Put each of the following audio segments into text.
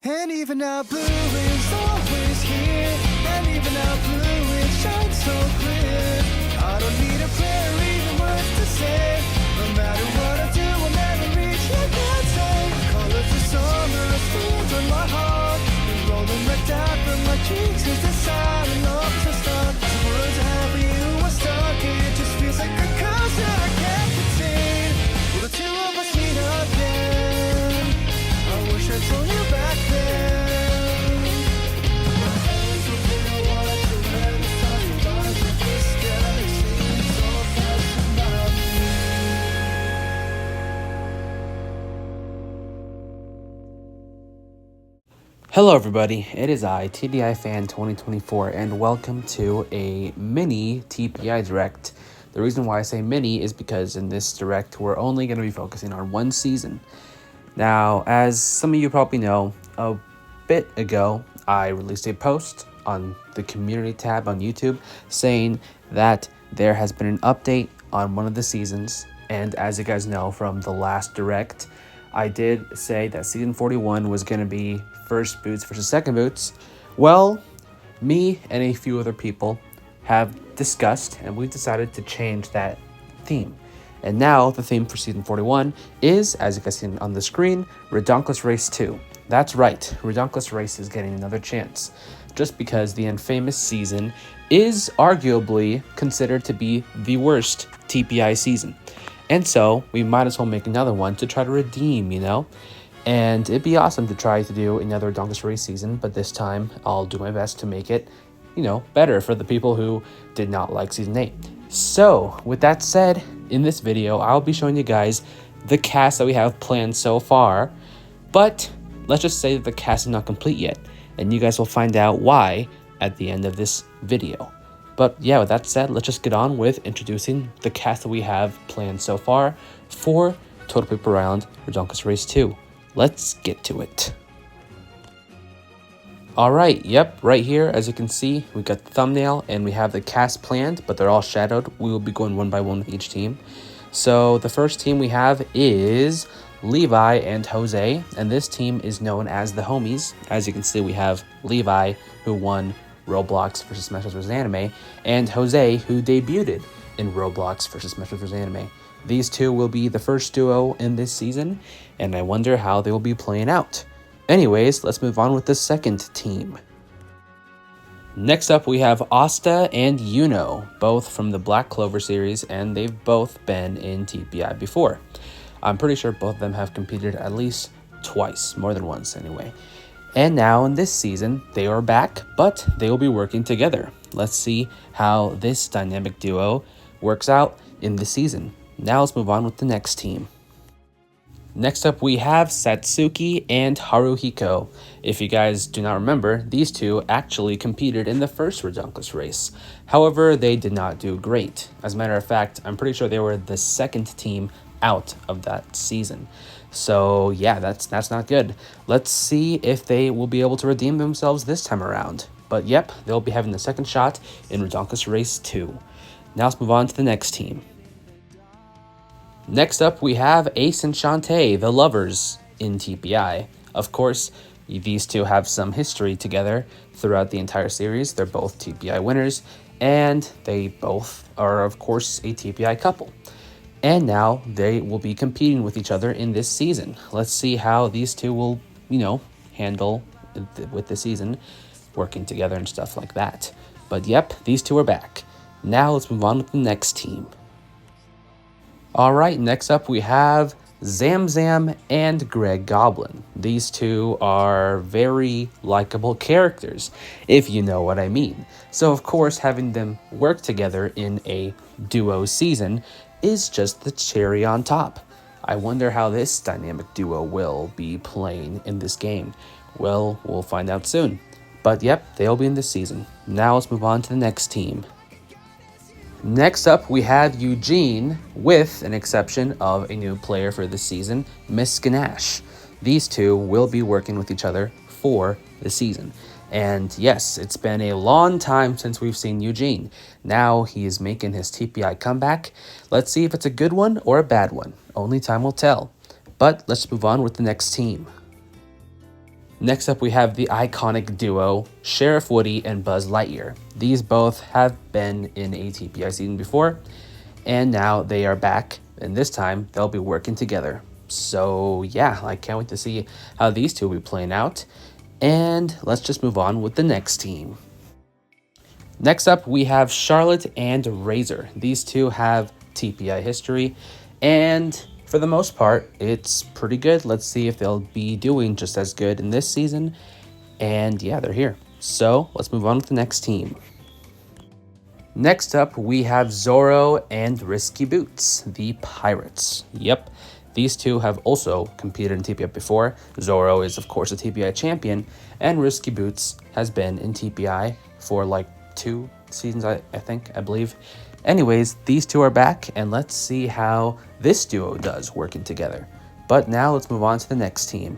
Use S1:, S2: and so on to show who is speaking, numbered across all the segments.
S1: And even now blue is always here. And even now blue it shines so clear. I don't need a prayer or even words to say. No matter what I do, I'll never reach your answer. Colors of summer are streams on my heart. And rolling like down from my cheeks is the sound of love to start. The words I have for you are stuck. It just feels like a curse that I can't contain. Will the two of us meet again? I wish I told you back then. My hands will be the water to let us talk about it. This galaxy is all passing by me.
S2: Hello everybody, it is I, TDI Fan 2024, and welcome to a mini TPI Direct. The reason why I say mini is because in this Direct, we're only going to be focusing on one season. Now, as some of you probably know, a bit ago, I released a post on the community tab on YouTube saying that there has been an update on one of the seasons, and as you guys know from the last Direct, I did say that season 41 was going to be first boots versus second boots. Well, me and a few other people have discussed and we've decided to change that theme. And now the theme for season 41 is, as you guys see on the screen, Redonkulous Race 2. That's right, Redonkulous Race is getting another chance, just because the infamous season is arguably considered to be the worst TPI season. And so we might as well make another one to try to redeem, And it'd be awesome to try to do another Redonkulous Race season, but this time I'll do my best to make it, better for the people who did not like season 8. So, with that said, in this video, I'll be showing you guys the cast that we have planned so far, but let's just say that the cast is not complete yet, and you guys will find out why at the end of this video. But yeah, with that said, let's just get on with introducing the cast that we have planned so far for Total Paper Island Redonkulous Race 2. Let's get to it. Alright, yep, right here, as you can see, we got the thumbnail and we have the cast planned, but they're all shadowed. We will be going one by one with each team. So the first team we have is Levi and Jose, and this team is known as the Homies. As you can see, we have Levi, who won Roblox vs. Smash Bros. Anime, and Jose, who debuted in Roblox vs. Smash Bros. Anime. These two will be the first duo in this season, and I wonder how they will be playing out. Anyways, let's move on with the second team. Next up, we have Asta and Yuno, both from the Black Clover series, and they've both been in TPI before. I'm pretty sure both of them have competed at least twice, more than once anyway. And now in this season, they are back, but they will be working together. Let's see how this dynamic duo works out in this season. Now let's move on with the next team. Next up, we have Satsuki and Haruhiko. If you guys do not remember, these two actually competed in the first Redonkulous Race. However, they did not do great. As a matter of fact, I'm pretty sure they were the second team out of that season. So yeah, that's not good. Let's see if they will be able to redeem themselves this time around. But yep, they'll be having the second shot in Redonkulous Race 2. Now let's move on to the next team. Next up, we have Ace and Shantae, the lovers, in TPI. Of course, these two have some history together throughout the entire series. They're both TPI winners, and they both are, of course, a TPI couple. And now they will be competing with each other in this season. Let's see how these two will, handle with the season, working together and stuff like that. But yep, these two are back. Now let's move on with the next team. Alright, next up we have Zamzam and Greg Goblin. These two are very likable characters, if you know what I mean. So of course, having them work together in a duo season is just the cherry on top. I wonder how this dynamic duo will be playing in this game. Well, we'll find out soon. But yep, they'll be in this season. Now let's move on to the next team. Next up, we have Eugene, with an exception of a new player for this season, Miss Ganache. These two will be working with each other for the season. And yes, it's been a long time since we've seen Eugene. Now he is making his TPI comeback. Let's see if it's a good one or a bad one. Only time will tell. But let's move on with the next team. Next up, we have the iconic duo, Sheriff Woody and Buzz Lightyear. These both have been in a TPI season before, and now they are back, and this time they'll be working together. So yeah, I can't wait to see how these two will be playing out. And let's just move on with the next team. Next up, we have Charlotte and Razor. These two have TPI history, and for the most part, it's pretty good. Let's see if they'll be doing just as good in this season. And yeah, they're here. So let's move on with the next team. Next up, we have Zoro and Risky Boots, the Pirates. Yep, these two have also competed in TPI before. Zoro is, of course, a TPI champion, and Risky Boots has been in TPI for like 2 seasons, I believe. Anyways, these two are back, and let's see how this duo does working together. But now let's move on to the next team.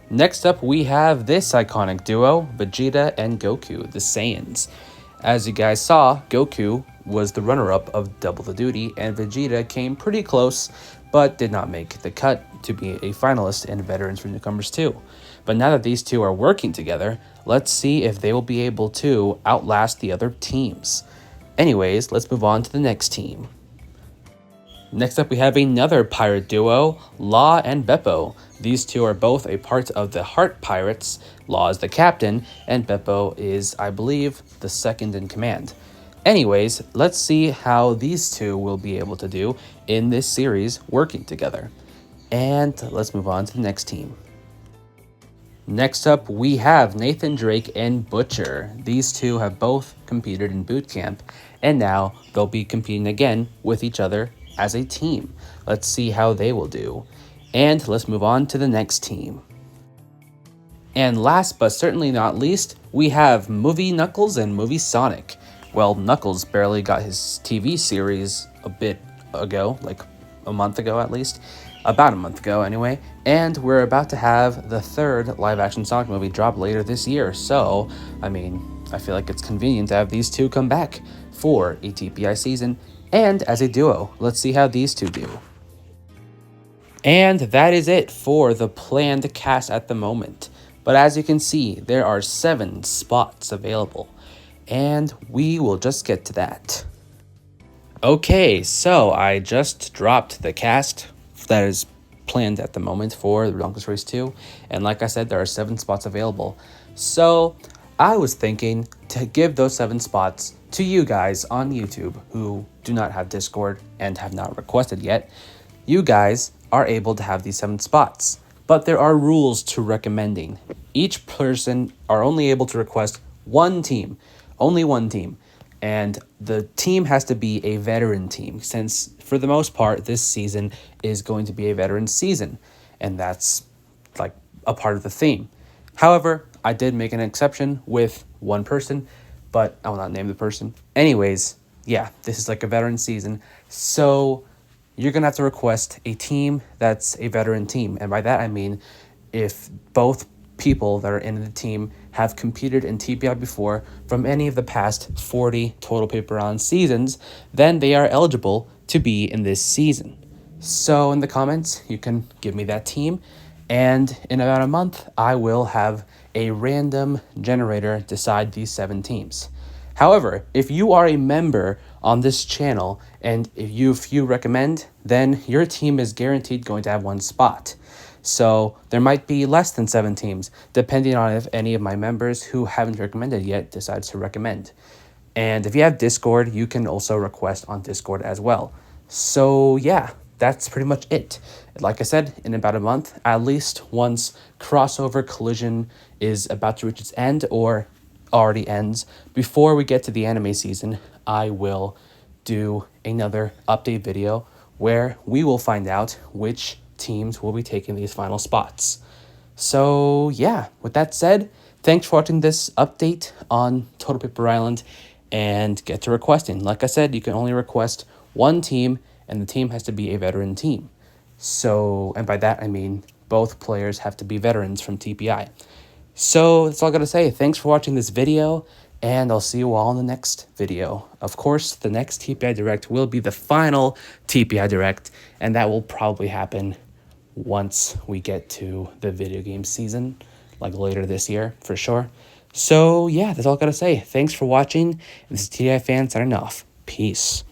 S2: Next up, we have this iconic duo, Vegeta and Goku, the Saiyans. As you guys saw, Goku was the runner-up of Double the Duty, and Vegeta came pretty close, but did not make the cut to be a finalist in Veterans for Newcomers 2. But now that these two are working together, let's see if they will be able to outlast the other teams. Anyways, let's move on to the next team. Next up, we have another pirate duo, Law and Beppo. These two are both a part of the Heart Pirates. Law is the captain, and Beppo is, I believe, the second in command. Anyways, let's see how these two will be able to do in this series working together. And let's move on to the next team. Next up, we have Nathan Drake and Butcher. These two have both competed in boot camp, and now they'll be competing again with each other as a team. Let's see how they will do. And let's move on to the next team. And last but certainly not least, we have Movie Knuckles and Movie Sonic. Well, Knuckles barely got his TV series a bit ago, like a month ago at least. About a month ago anyway. And we're about to have the 3rd live-action Sonic movie drop later this year. So, I feel like it's convenient to have these two come back for a TPI season and as a duo. Let's see how these two do. And that is it for the planned cast at the moment. But as you can see, there are 7 spots available, and we will just get to that. Okay, so I just dropped the cast that is planned at the moment for the Redonkulous Race 2, and like I said, there are 7 spots available. So I was thinking to give those 7 spots to you guys on YouTube who do not have Discord and have not requested yet. You guys are able to have these 7 spots, but there are rules to recommending. Each person are only able to request one team, only one team, and the team has to be a veteran team, since for the most part this season is going to be a veteran season, and that's like a part of the theme. However, I did make an exception with one person, but I will not name the person. Anyways, yeah, this is like a veteran season, so you're going to have to request a team that's a veteran team. And by that, I mean, if both people that are in the team have competed in TPI before from any of the past 40 Total Paper Round seasons, then they are eligible to be in this season. So in the comments, you can give me that team. And in about a month, I will have a random generator decide these 7 teams. However, if you are a member on this channel and if you recommend, then your team is guaranteed going to have 1 spot. So there might be less than 7 teams, depending on if any of my members who haven't recommended yet decides to recommend. And if you have Discord, you can also request on Discord as well. So yeah, that's pretty much it. Like I said, in about a month, at least once Crossover Collision is about to reach its end or already ends, before we get to the anime season, I will do another update video where we will find out which teams will be taking these final spots. So yeah, with that said, thanks for watching this update on Total Paper Island, and get to requesting. Like I said, you can only request one team, and the team has to be a veteran team. So, and by that I mean both players have to be veterans from TPI. So that's all I gotta say. Thanks for watching this video, and I'll see you all in the next video. Of course, the next TPI Direct will be the final TPI Direct, and that will probably happen once we get to the video game season, like later this year for sure. So yeah, that's all I gotta say. Thanks for watching. This is TDI Fan signing off. Peace.